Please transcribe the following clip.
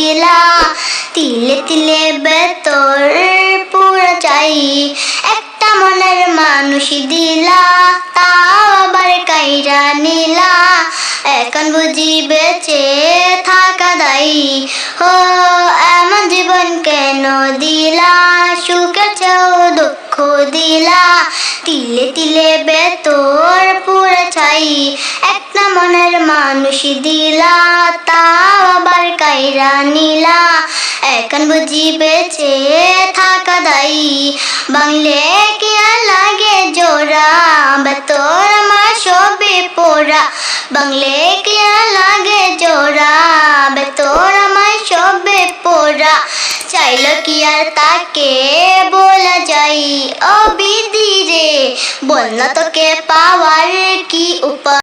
দিলা তিলে তিলে বেতর পুরা চাই একটা মনের মানুষ দিলা তাও আবার কাইরা নিলা এখন বুঝি বেঁচে থাকা দায়ী ও এমন জীবন কেন দিলা সুখের চেয়েও দুঃখ দিলা তিলে তিলে বেতর পুরা ছাই একটা মনের মানুষ দিলা তাও আবার কাইরা নিলা এখন বুঝি বেঁচে থাকা দায়ী বাংলে কি আর লাগে জোড়া বেতর আমার সবে পোড়া বাংলে কি আর লাগে জোড়া বেতর আমার সবে পোড়া চাইল কি আর তাকে বলা যাই ও বিধি রে বল না তোকে পাওয়ার